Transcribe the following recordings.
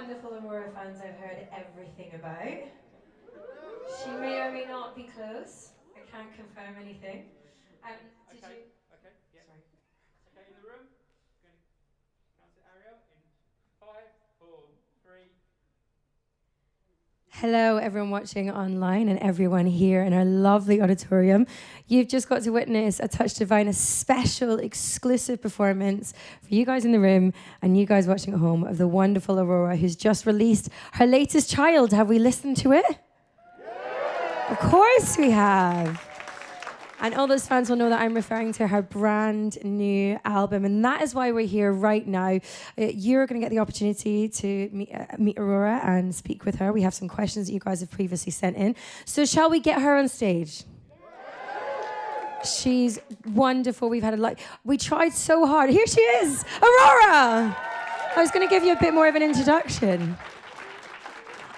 wonderful Aurora fans I've heard everything about. She may or may not be close. I can't confirm anything. Did Okay, you? okay, yeah. Sorry. Okay, in the room. Going to count it, Ariel, in 5, 4, 3. Hello, everyone watching online and everyone here in our lovely auditorium. You've just got to witness a Touch Divine, a special exclusive performance for you guys in the room and you guys watching at home of the wonderful Aurora, who's just released her latest child. Have we listened to it? Of course we have. And all those fans will know that I'm referring to her brand new album. And that is why we're here right now. You're going to get the opportunity to meet Aurora and speak with her. We have some questions that you guys have previously sent in. So shall we get her on stage? She's wonderful. We've had we tried so hard. Here she is, Aurora. I was going to give you a bit more of an introduction.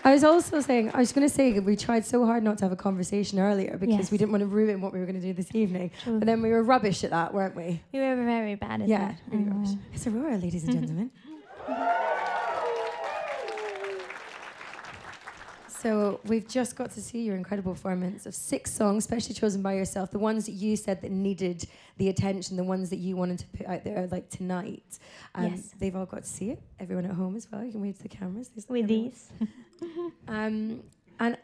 I was going to say we tried so hard not to have a conversation earlier because we didn't want to ruin what we were going to do this evening. True. But then we were rubbish at that, weren't we? We were very bad at that. Really rubbish. It's Aurora, ladies and gentlemen. So we've just got to see your incredible performance of 6 songs, specially chosen by yourself, the ones that you said that needed the attention, the ones that you wanted to put out there like tonight. Yes. They've all got to see it. Everyone at home as well. You can wave to the cameras. With these. And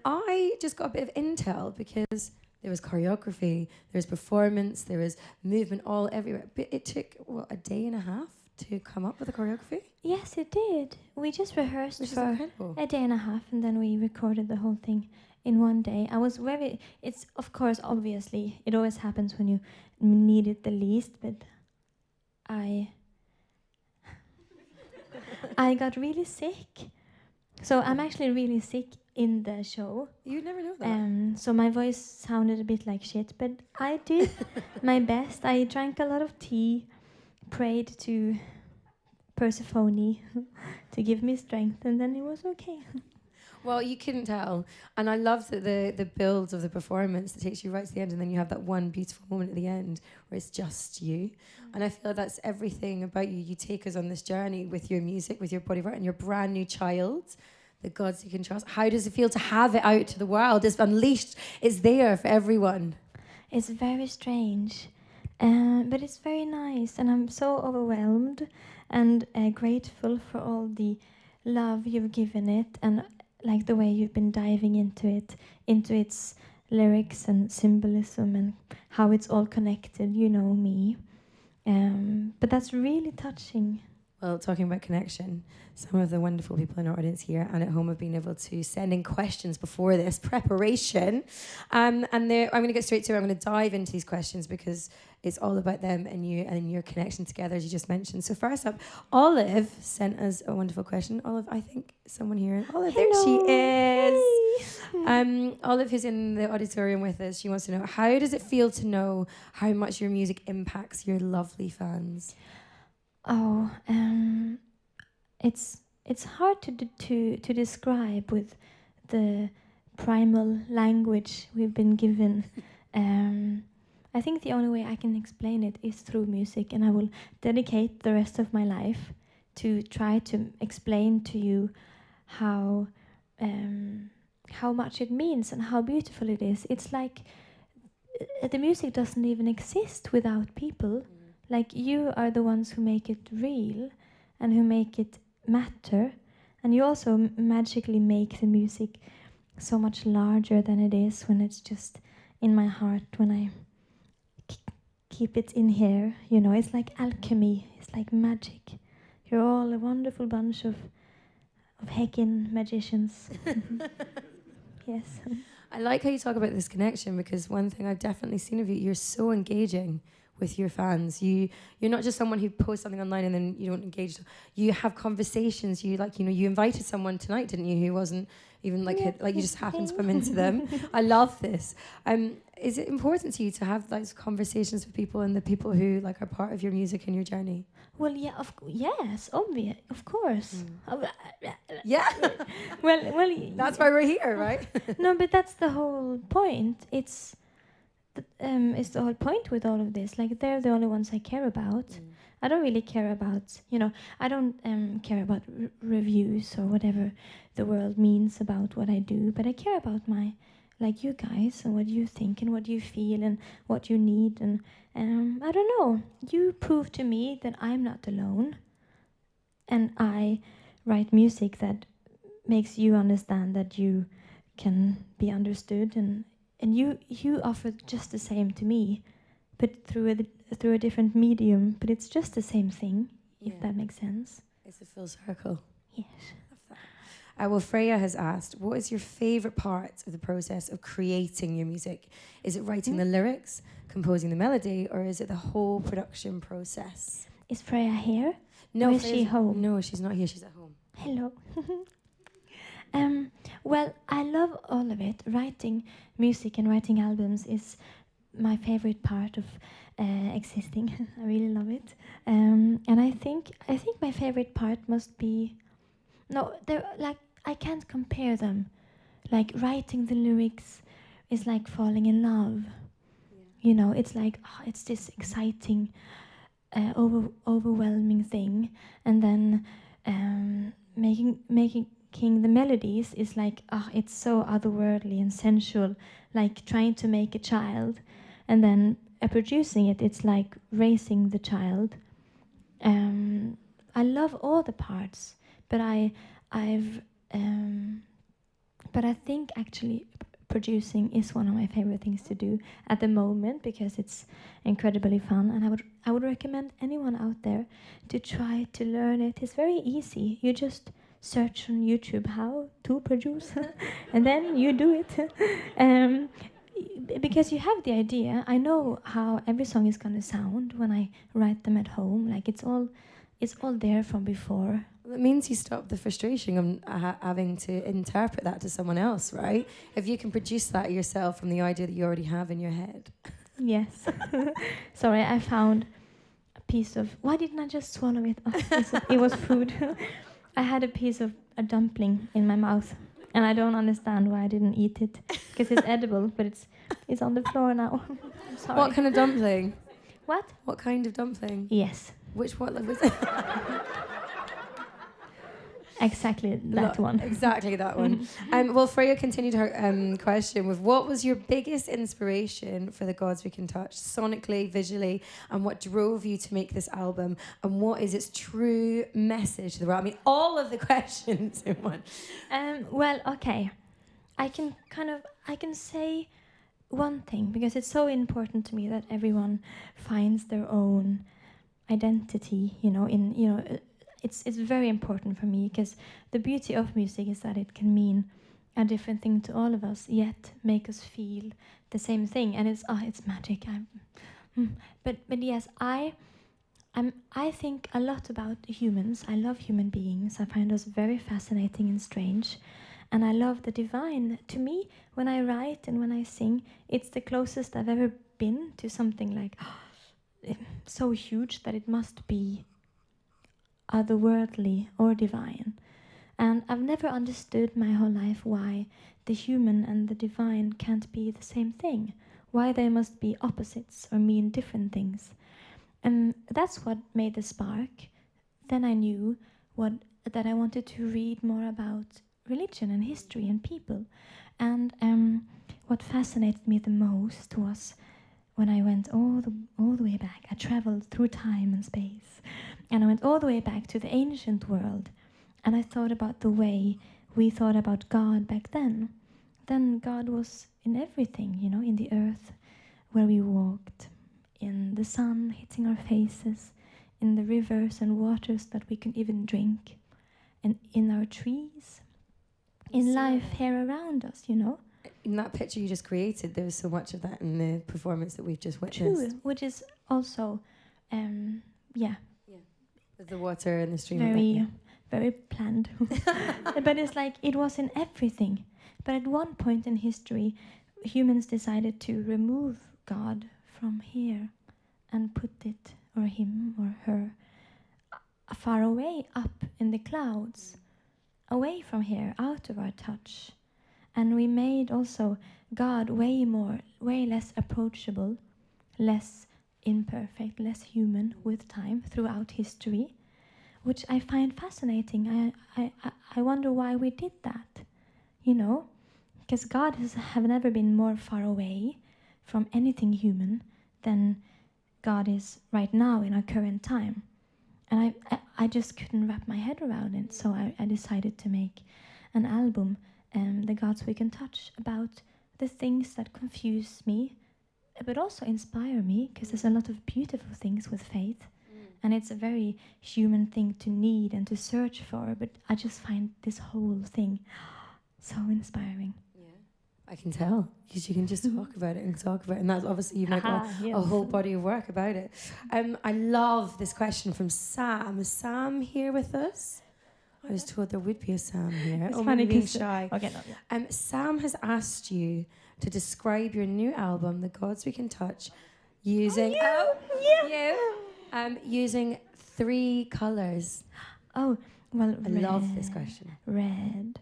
I just got a bit of intel because there was choreography, there was performance, there was movement all everywhere. But it took, a day and a half to come up with the choreography? Yes, it did. We just rehearsed Which is for incredible. a day and a half, and then we recorded the whole thing in one day. It's of course, obviously, it always happens when you need it the least, but I got really sick. So I'm actually really sick in the show. You'd never know that. So my voice sounded a bit like shit, but I did my best. I drank a lot of tea, prayed to Persephone to give me strength, and then it was okay. Well, you couldn't tell. And I love that the build of the performance that takes you right to the end, and then you have that one beautiful moment at the end where it's just you. And I feel that's everything about you. You take us on this journey with your music, with your body of work, and your brand new child, the gods you can trust. How does it feel to have it out to the world? It's unleashed. It's there for everyone. It's very strange, but it's very nice, and I'm so overwhelmed and grateful for all the love you've given it, and like the way you've been diving into its lyrics and symbolism and how it's all connected. You know me, but that's really touching. Well, talking about connection, some of the wonderful people in our audience here and at home have been able to send in questions before this preparation. And I'm going to get straight to it. I'm going to dive into these questions because it's all about them and you and your connection together, as you just mentioned. So first up, Olive sent us a wonderful question. Olive, I think someone here. Olive, Hello. there she is. Olive, who's in the auditorium with us, she wants to know, how does it feel to know how much your music impacts your lovely fans? Oh, it's hard to describe with the primal language we've been given. I think the only way I can explain it is through music, and I will dedicate the rest of my life to try to explain to you how much it means and how beautiful it is. It's like the music doesn't even exist without people. Like, you are the ones who make it real and who make it matter. And you also magically make the music so much larger than it is when it's just in my heart, when I keep it in here. You know, it's like alchemy. It's like magic. You're all a wonderful bunch of heckin' magicians. Yes. I like how you talk about this connection, because one thing I've definitely seen of you, you're so engaging with your fans. You're not just someone who posts something online and then you don't engage. You have conversations. You invited someone tonight, didn't you, who wasn't even you just happened to come into them. I love this. Is it important to you to have those conversations with people and the people who are part of your music and your journey? Well, yeah, yes, obvious, of course. Yeah. well, That's why we're here, right? No, but that's the whole point. It's the whole point with all of this. Like, they're the only ones I care about. I don't really care about, I don't care about reviews or whatever the world means about what I do, but I care about like you guys and what you think and what you feel and what you need. And I don't know, you prove to me that I'm not alone, and I write music that makes you understand that you can be understood, and you offer just the same to me, but through a different medium, but it's just the same thing, if that makes sense. It's a full circle. Yes. Love that. Well, Freya has asked, what is your favorite part of the process of creating your music? Is it writing the lyrics, composing the melody, or is it the whole production process? Is Freya here? No, or is she home? No, she's not here. She's at home. Hello. Well, I love all of it. Writing music and writing albums is my favorite part of existing. I really love it. And I think my favorite part must be I can't compare them. Like writing the lyrics is like falling in love. Yeah. It's like it's this exciting, overwhelming thing, and then making the melodies is like it's so otherworldly and sensual, like trying to make a child, and then producing it's like raising the child. I love all the parts, but I think actually producing is one of my favorite things to do at the moment, because it's incredibly fun, and I would recommend anyone out there to try to learn it. It's very easy. You just search on YouTube how to produce and then you do it. Because you have the idea. I know how every song is gonna sound when I write them at home. Like it's all there from before. Well, it means you stop the frustration of having to interpret that to someone else, right? If you can produce that yourself from the idea that you already have in your head. Yes. Sorry, I found a piece of... Why didn't I just swallow it? It was food. I had a piece of a dumpling in my mouth, and I don't understand why I didn't eat it, because it's edible, but it's on the floor now. I'm sorry. What kind of dumpling? What? What kind of dumpling? Yes. Which one was it? Exactly that one. Exactly that one. Well, Freya continued her question with, what was your biggest inspiration for The Gods We Can Touch, sonically, visually, and what drove you to make this album, and what is its true message to the world? I mean, all of the questions in one. Well, okay. I can say one thing, because it's so important to me that everyone finds their own identity, it's very important for me, because the beauty of music is that it can mean a different thing to all of us, yet make us feel the same thing, and it's magic. But yes, I think a lot about humans. I love human beings. I find us very fascinating and strange, and I love the divine. To me, when I write and when I sing, it's the closest I've ever been to something like so huge that it must be otherworldly or divine. And I've never understood my whole life why the human and the divine can't be the same thing, why they must be opposites or mean different things. And that's what made the spark. Then I knew that I wanted to read more about religion and history and people. And what fascinated me the most was when I went all the way back. I traveled through time and space, and I went all the way back to the ancient world, and I thought about the way we thought about God back then. Then God was in everything, in the earth where we walked, in the sun hitting our faces, in the rivers and waters that we can even drink, and in our trees, in life here around us, In that picture you just created, there was so much of that in the performance that we've just witnessed. True, which is also, With the water and the stream. Very planned. But it's like it was in everything. But at one point in history, humans decided to remove God from here and put it, or him or her, far away up in the clouds, away from here, out of our touch. And we made also God way less approachable, less imperfect, less human with time throughout history, which I find fascinating. I wonder why we did that, you know, because God have never been more far away from anything human than God is right now in our current time. And I just couldn't wrap my head around it, so I decided to make an album, The Gods We Can Touch, about the things that confuse me, but also inspire me, because there's a lot of beautiful things with faith, and it's a very human thing to need and to search for, but I just find this whole thing so inspiring. I can tell, because you can just talk about it, and that's obviously you've got a whole body of work about it. I love this question from Sam. Is Sam here with us? I was told there would be a Sam here. It's oh, funny maybe being 'cause shy. Okay, no, yeah. Sam has asked you to describe your new album, The Gods We Can Touch, using using 3 colors. Oh, well, I love this question. Red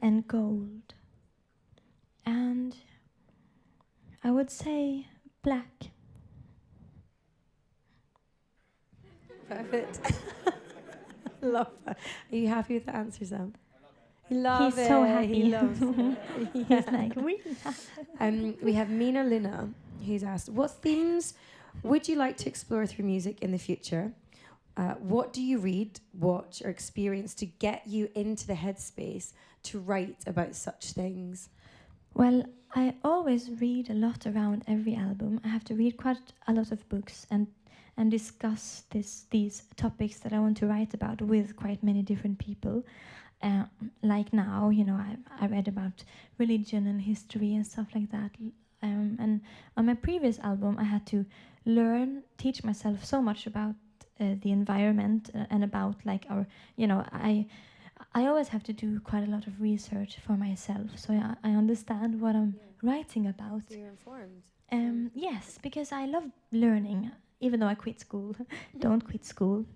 and gold. And I would say black. Perfect. Love that. Are you happy with the answer, Sam? He loves He's it. so happy. He loves it. He's like, we. We have Mina Luna, who's asked, what themes would you like to explore through music in the future? What do you read, watch, or experience to get you into the headspace to write about such things? Well, I always read a lot around every album. I have to read quite a lot of books and discuss these topics that I want to write about with quite many different people. Like now, you know, I read about religion and history and stuff like that. And on my previous album, I had to teach myself so much about the environment and about like our, you know, I always have to do quite a lot of research for myself, so I understand what I'm writing about. So you're informed. Yes, because I love learning, even though I quit school. Don't quit school.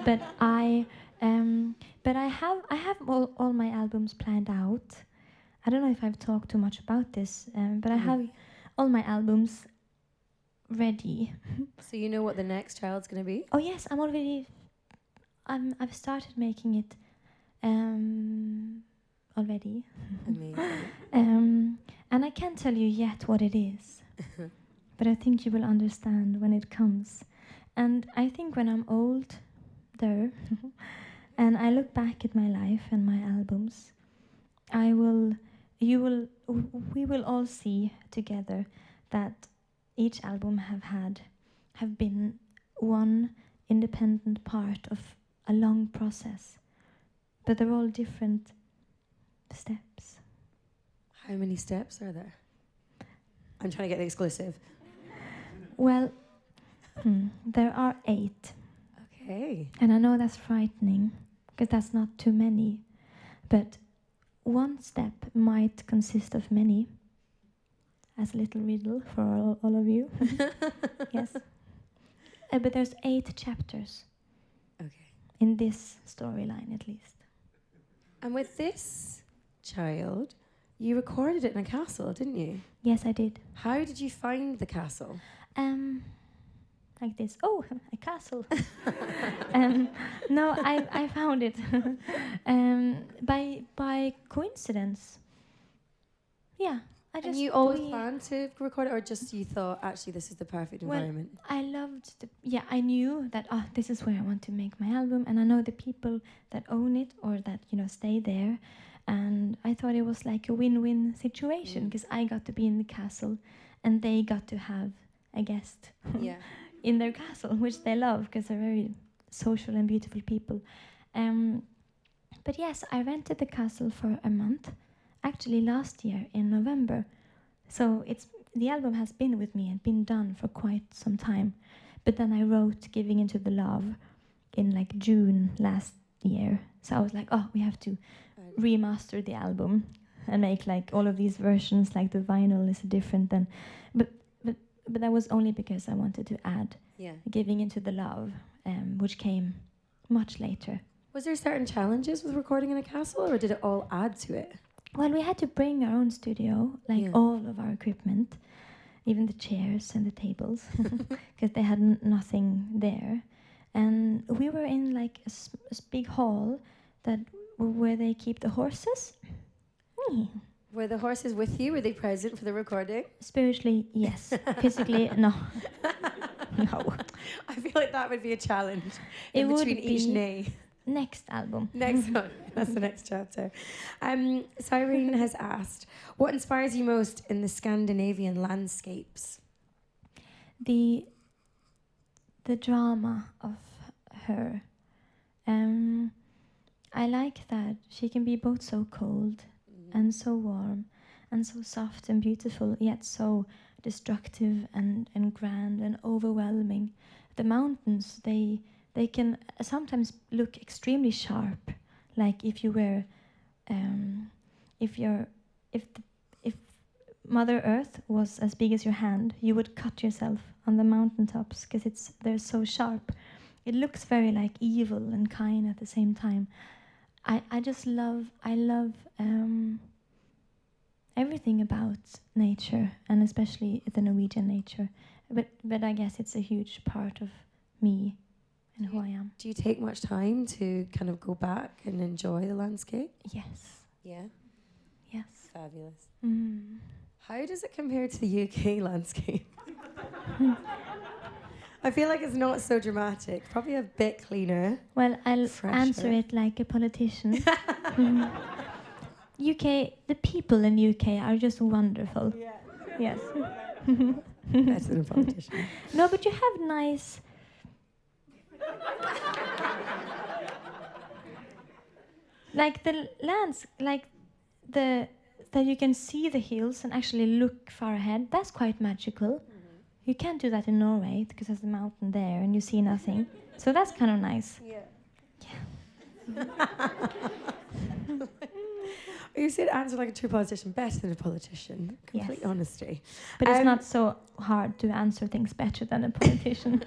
But I have all my albums planned out. I don't know if I've talked too much about this, but I have all my albums ready. So you know what the next child's going to be? Oh yes, I've started making it already. Amazing. And I can't tell you yet what it is, but I think you will understand when it comes. And I think when I'm older and I look back at my life and my albums, we will all see together that each album have been one independent part of a long process, but they're all different steps. How many steps are there? I'm trying to get the exclusive. Well, there are 8. Okay. And I know that's frightening, because that's not too many. But one step might consist of many. As a little riddle for all of you. Yes. But there's 8 chapters. Okay. In this storyline, at least. And with this child, you recorded it in a castle, didn't you? Yes, I did. How did you find the castle? Like this. Oh, a castle. No, I found it by coincidence. Yeah. And you always planned to record it, or just you thought, actually, this is the perfect environment? I loved I knew that this is where I want to make my album, and I know the people that own it or that, you know, stay there, and I thought it was like a win-win situation, because I got to be in the castle and they got to have a guest in their castle, which they love because they're very social and beautiful people. But yes, I rented the castle for a month. Actually last year in November. So the album has been with me and been done for quite some time. But then I wrote Giving Into the Love in like June last year. So I was like, we have to remaster the album and make like all of these versions, like the vinyl is different than, but that was only because I wanted to add Giving Into the Love, which came much later. Was there certain challenges with recording in a castle, or did it all add to it? Well, we had to bring our own studio, all of our equipment. even the chairs and the tables, because they had nothing there. And we were in like a big hall that where they keep the horses. Were the horses with you? Were they present for the recording? Spiritually, yes. Physically, no. No. I feel like that would be a challenge It in would between each be. nay. Next album. Next one. That's the next chapter. Cyrene has asked, what inspires you most in the Scandinavian landscapes? The drama of her. I like that she can be both so cold and so warm and so soft and beautiful, yet so destructive and grand and overwhelming. The mountains, they can sometimes look extremely sharp, like if you were, if Mother Earth was as big as your hand, you would cut yourself on the mountaintops because they're so sharp. It looks very like evil and kind at the same time. I love everything about nature, and especially the Norwegian nature. But I guess it's a huge part of me and who I am. Do you take much time to kind of go back and enjoy the landscape? Yes. Yeah. Yes. Fabulous. Mm. How does it compare to the UK landscape? I feel like it's not so dramatic. Probably a bit cleaner. Well, I'll Fresher. answer it like a politician. UK, the people in UK are just wonderful. Yeah. Yes. Better than a politician. No, but you have nice. Like the lands, like that you can see the hills and actually look far ahead. That's quite magical. You can't do that in Norway because there's a mountain there and you see nothing. So that's kind of nice. Yeah. You said answer like a true politician, better than a politician. Complete Yes. honesty. But it's not so hard to answer things better than a politician.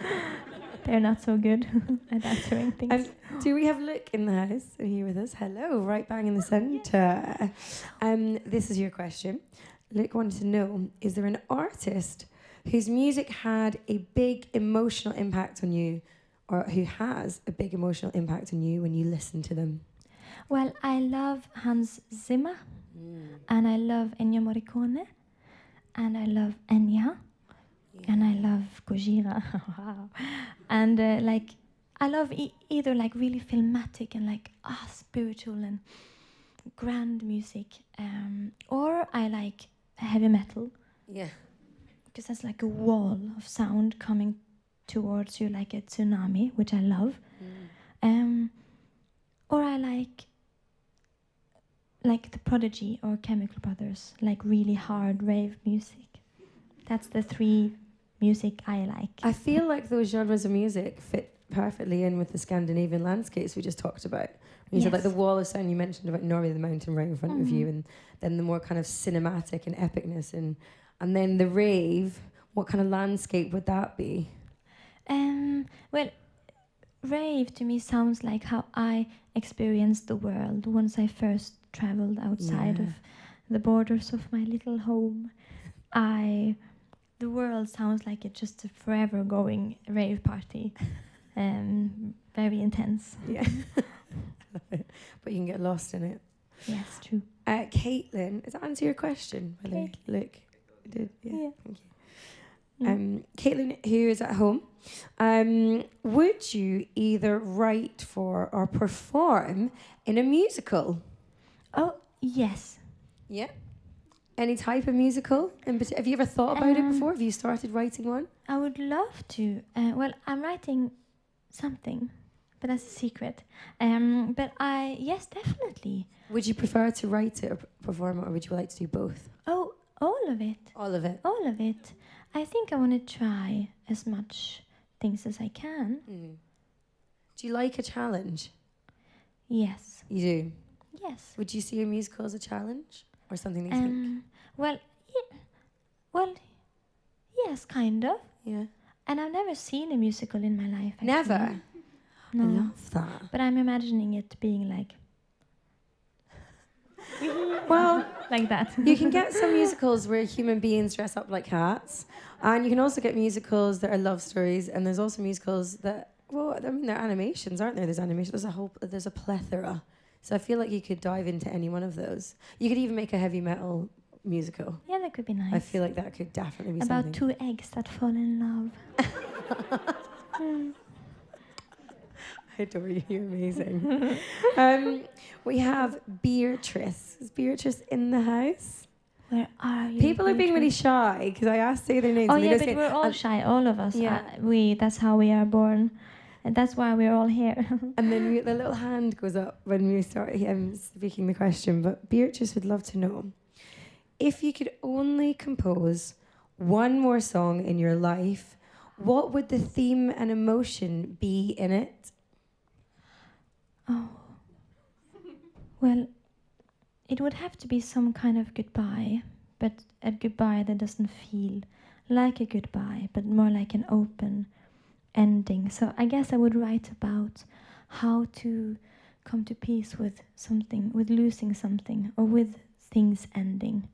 They're not so good at answering things. Do we have Luke in the house here with us? Hello, right bang in the centre. This is your question. Luke wanted to know, is there an artist whose music had a big emotional impact on you, or who has a big emotional impact on you when you listen to them? Well, I love Hans Zimmer, and I love Ennio Morricone, and I love Enya, and I love Gojira. Wow. And I love either like really filmatic and like spiritual and grand music, or I like heavy metal. Yeah. Because that's like a wall of sound coming towards you like a tsunami, which I love. Or I like the Prodigy or Chemical Brothers, like really hard rave music. That's the three music I like. I feel like those genres of music fit perfectly in with the Scandinavian landscapes we just talked about. When you said like the wall of sound, you mentioned about Norway, the mountain right in front of you, and then the more kind of cinematic and epicness, and then the rave. What kind of landscape would that be? Well, rave to me sounds like how I experienced the world once I first traveled outside of the borders of my little home. The world sounds like it's just a forever going rave party. Very intense. Yeah. But you can get lost in it. Yes, true. Caitlin, does that answer your question? By the way? Look, it did. Yeah. Thank you. Caitlin, who is at home, would you either write for or perform in a musical? Oh, yes. Yeah. Any type of musical? Have you ever thought about it before? Have you started writing one? I would love to. Well, I'm writing something, but that's a secret. But yes, definitely. Would you prefer to write it or perform it, or would you like to do both? Oh, all of it. All of it. All of it. I think I want to try as much things as I can. Do you like a challenge? Yes. You do? Yes. Would you see a musical as a challenge or something that you think? Well, yes, kind of. Yeah. And I've never seen a musical in my life. Actually. Never? No. I love that. But I'm imagining it being like... Well, like that. You can get some musicals where human beings dress up like cats, and you can also get musicals that are love stories. And there's also musicals that, well, I mean, they're animations, aren't there? There's animation. There's a plethora. So I feel like you could dive into any one of those. You could even make a heavy metal musical. Yeah, that could be nice. I feel like that could definitely be about something. 2 eggs that fall in love. I adore you. You're amazing. We have Beatrice. Is Beatrice in the house? Where are you? People are being really Beatrice? shy because I asked to say their names. Oh and they yeah, don't but say- we're all shy, all of us. Yeah. That's how we are born, and that's why we're all here. And then the little hand goes up when we start speaking the question. But Beatrice would love to know, if you could only compose one more song in your life, what would the theme and emotion be in it? Oh. Well, it would have to be some kind of goodbye, but a goodbye that doesn't feel like a goodbye, but more like an open ending. So I guess I would write about how to come to peace with something, with losing something, or with things ending.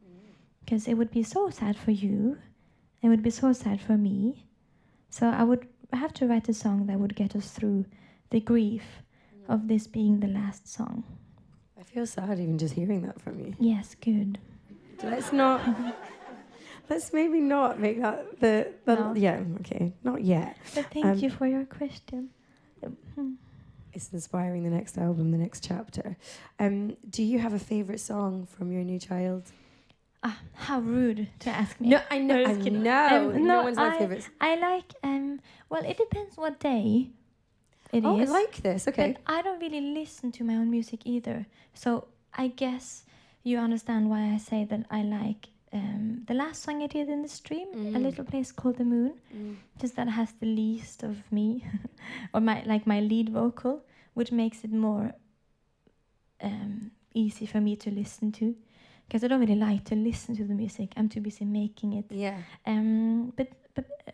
Because it would be so sad for you, it would be so sad for me. So I would have to write a song that would get us through the grief of this being the last song. I feel sad even just hearing that from you. Yes, good. Let's maybe not make that the No. yeah, okay, not yet. But thank you for your question. It's inspiring the next album, the next chapter. Do you have a favorite song from your new child? How rude to ask me. No, I know. No, I just kidding. know. No, No one's my favorites. I like, well, it depends what day it is. Oh, I like this. Okay. But I don't really listen to my own music either. So I guess you understand why I say that I like the last song I did in the stream, A Little Place Called the Moon, just that has the least of me, or my lead vocal, which makes it more easy for me to listen to. Because I don't really like to listen to the music. I'm too busy making it. Yeah. But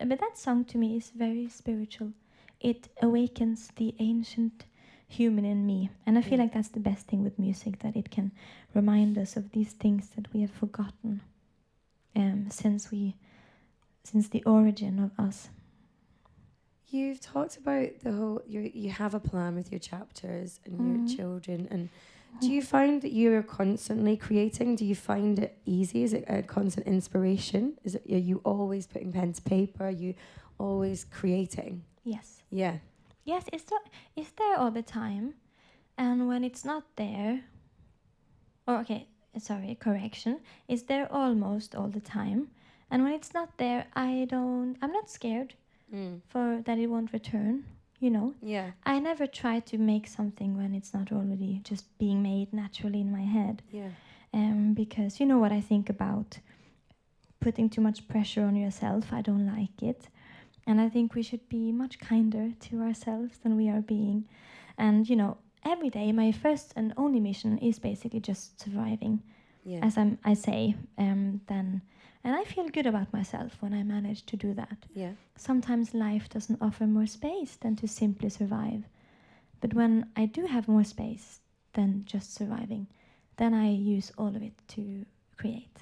that song to me is very spiritual. It awakens the ancient human in me, and I feel like that's the best thing with music, that it can remind us of these things that we have forgotten since the origin of us. You've talked about the whole. You have a plan with your chapters and your children, and do you find that you're constantly creating? Do you find it easy? Is it a constant inspiration? Are you always putting pen to paper? Are you always creating? Yes. Yeah. Yes, it's there all the time, and when it's not there, it's there almost all the time, and when it's not there, I'm not scared for that it won't return. Yeah. I never try to make something when it's not already just being made naturally in my head. Yeah. Because you know what I think about putting too much pressure on yourself. I don't like it. And I think we should be much kinder to ourselves than we are being. And, every day my first and only mission is basically just surviving. Yeah. As I say, then... And I feel good about myself when I manage to do that. Yeah. Sometimes life doesn't offer more space than to simply survive. But when I do have more space than just surviving, then I use all of it to create.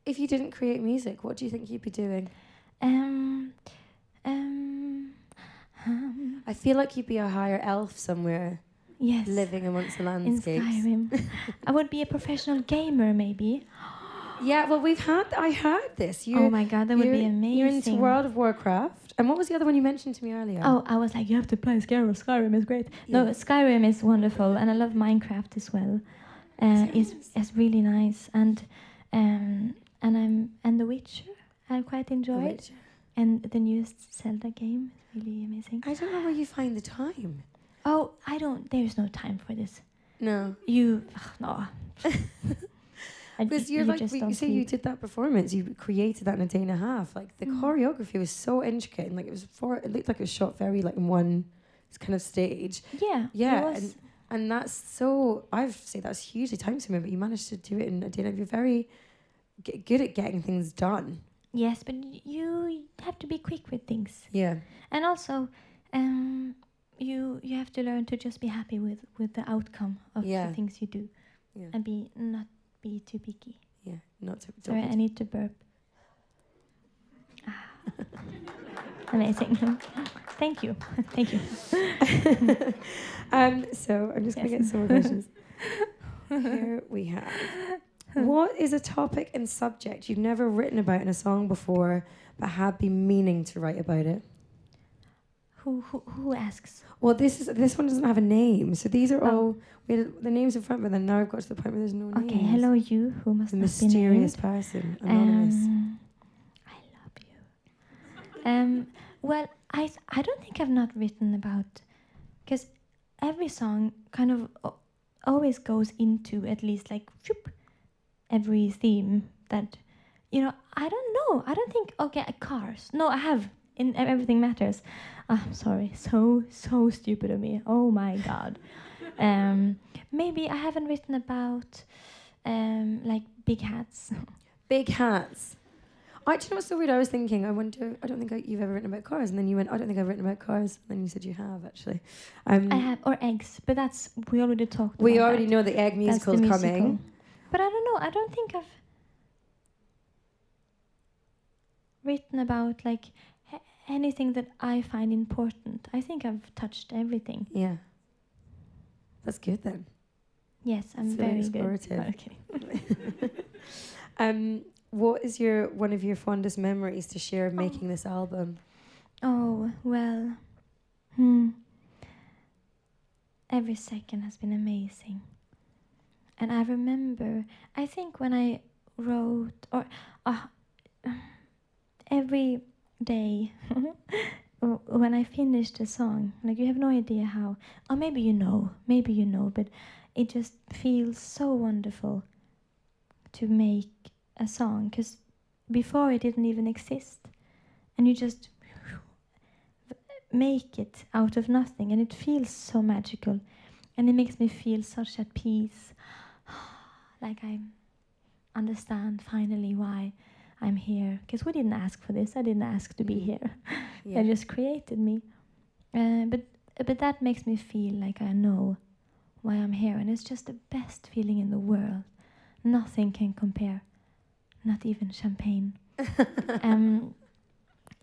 If you didn't create music, what do you think you'd be doing? I feel like you'd be a higher elf somewhere. Yes. Living amongst the In landscapes. Skyrim. I would be a professional gamer, maybe. Yeah, well, I heard this. Oh my god, that would be amazing. You're into World of Warcraft. And what was the other one you mentioned to me earlier? Oh, I was like, you have to play Skyrim. Skyrim is great. Yeah. No, Skyrim is wonderful, and I love Minecraft as well. It's really nice, and The Witcher I quite enjoyed, and the newest Zelda game is really amazing. I don't know where you find the time. Oh, there's no time for this. No. No. Because you say you did that performance, you created that in a day and a half. Like the choreography was so intricate, and like it looked like it was shot very like in one kind of stage. Yeah. Yeah, and that's so. I'd say that's hugely time consuming, but you managed to do it in a day. You're very good at getting things done. Yes, but you have to be quick with things. Yeah. And also, you have to learn to just be happy with the outcome of the things you do, and not be too picky. Yeah, not to. Sorry, I need to burp. Amazing. Thank you. Thank you. So I'm just going to Yes. get some more questions. Here we have. What is a topic and subject you've never written about in a song before, but have been meaning to write about it? Who asks? Well, this one doesn't have a name, so these are all we had the names in front, but then now I've got to the point where there's no names. Okay, hello you who must The not mysterious be named. person, anonymous. I love you. Well, I don't think I've not written about, because every song kind of always goes into at least like every theme that, I don't know. I don't think, okay, cars. No, I have in Everything Matters. I'm sorry, so stupid of me. Oh my God. Maybe I haven't written about like big hats. Big hats. Do you know what's so weird? I was thinking, I don't think you've ever written about cars, and then you went, I don't think I've written about cars, and then you said you have actually. I have, or eggs, but we already talked. We about already that. know the egg musical's That's the coming. musical. But I don't know. I don't think I've written about like anything that I find important. I think I've touched everything. Yeah. That's good then. Yes, I'm It's really very good. explorative. Okay. What is one of your fondest memories to share of making this album? Oh, well, every second has been amazing. And I remember, I think when I wrote, or every day, when I finished a song, like you have no idea how, or maybe you know, but it just feels so wonderful to make a song, because before it didn't even exist, and you just make it out of nothing, and it feels so magical, and it makes me feel such at peace, like I understand finally why I'm here, because we didn't ask for this. I didn't ask to be here. Yeah. They just created me, but that makes me feel like I know why I'm here, and it's just the best feeling in the world. Nothing can compare, not even champagne.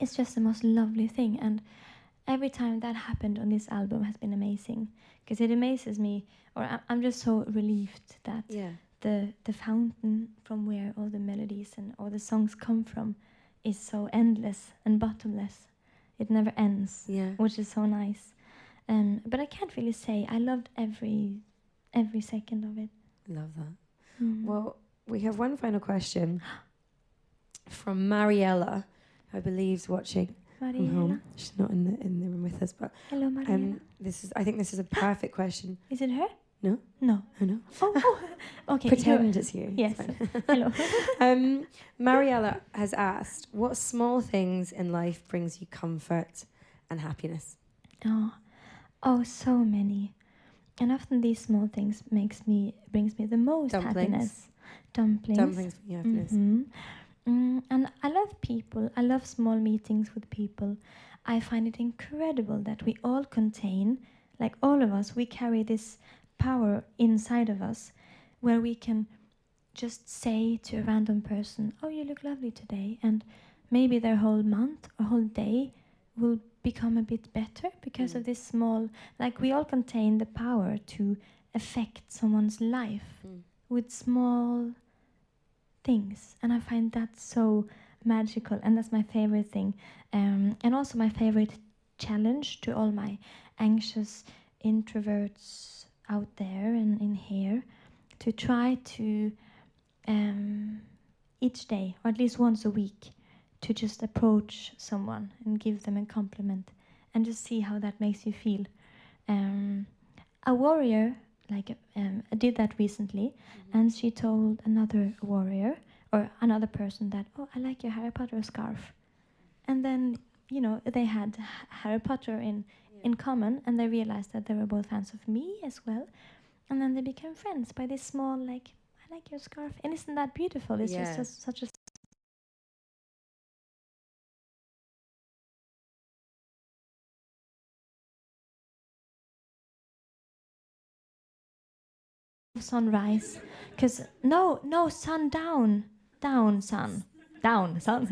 It's just the most lovely thing, and every time that happened on this album has been amazing, because it amazes me, or I'm just so relieved that the fountain from where all the melodies and all the songs come from is so endless and bottomless. It never ends, which is so nice. But I can't really say. I loved every second of it. Love that. Well, we have one final question from Mariella, who I believe is watching from home. She's not in the room with us, but hello, Mariella. I think this is a perfect question. Is it her? No. No. Oh, no. Oh. Okay. Pretend it's you. Yes. Hello. Mariella has asked, what small things in life brings you comfort and happiness? Oh, so many. And often these small things brings me the most happiness. Dumplings. Dumplings bring you happiness. And I love people. I love small meetings with people. I find it incredible that we all contain, like all of us, we carry this power inside of us, where we can just say to a random person, oh, you look lovely today, and maybe their whole month or whole day will become a bit better because of this small, like we all contain the power to affect someone's life with small things, and I find that so magical, and that's my favorite thing, and also my favorite challenge to all my anxious introverts out there and in here, to try to each day, or at least once a week, to just approach someone and give them a compliment and just see how that makes you feel. A warrior did that recently, and she told another warrior or another person that, oh, I like your Harry Potter scarf. And then, they had Harry Potter in common, and they realized that they were both fans of me as well. And then they became friends by this small, like, I like your scarf. And isn't that beautiful? It's just such a sunrise, Because no, sun down, sun. Down, sun.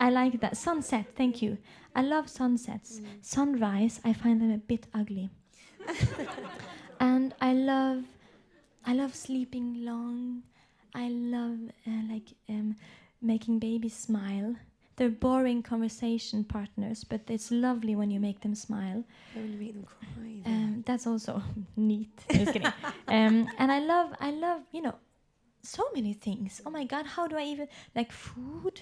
I like that. Sunset, thank you. I love sunsets. Sunrise, I find them a bit ugly. And I love sleeping long. I love making babies smile. They're boring conversation partners, but it's lovely when you make them smile. When you make them cry. That's also neat. Just kidding. And I love, so many things. Oh my God, how do I even like food?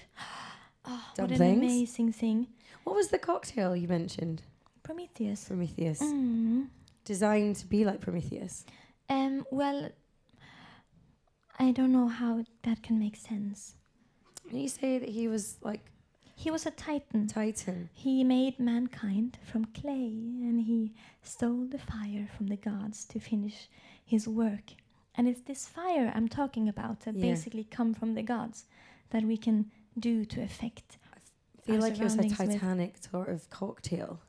Oh, what an amazing thing! What was the cocktail you mentioned? Prometheus. Prometheus. Mm. Designed to be like Prometheus. Well, I don't know how that can make sense. When you say that he was like... He was a titan. Titan. He made mankind from clay, and he stole the fire from the gods to finish his work. And it's this fire I'm talking about that basically come from the gods that we can do to affect. I feel like it was a Titanic sort of cocktail.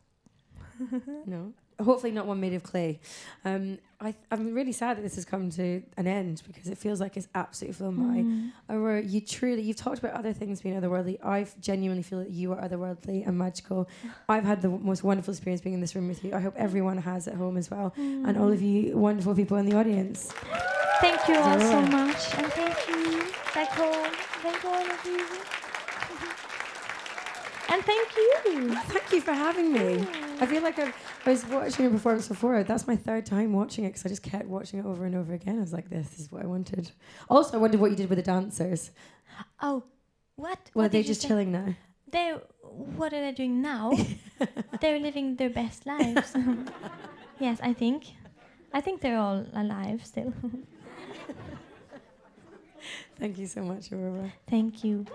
No? Hopefully not one made of clay. I'm really sad that this has come to an end because it feels like it's absolutely flown by. Aurora, you've talked about other things being otherworldly. I genuinely feel that you are otherworldly and magical. I've had the most wonderful experience being in this room with you. I hope everyone has at home as well. And all of you wonderful people in the audience. Thank you all so much. And thank you, back home. Thank all of you. And thank you. Thank you for having me. I feel like I was watching your performance before. That's my third time watching it because I just kept watching it over and over again. I was like, this is what I wanted. Also, I wondered what you did with the dancers. Oh, what? Well, what they're just chilling now. What are they doing now? They're living their best lives. Yes, I think they're all alive still. Thank you so much, Aurora. Thank you.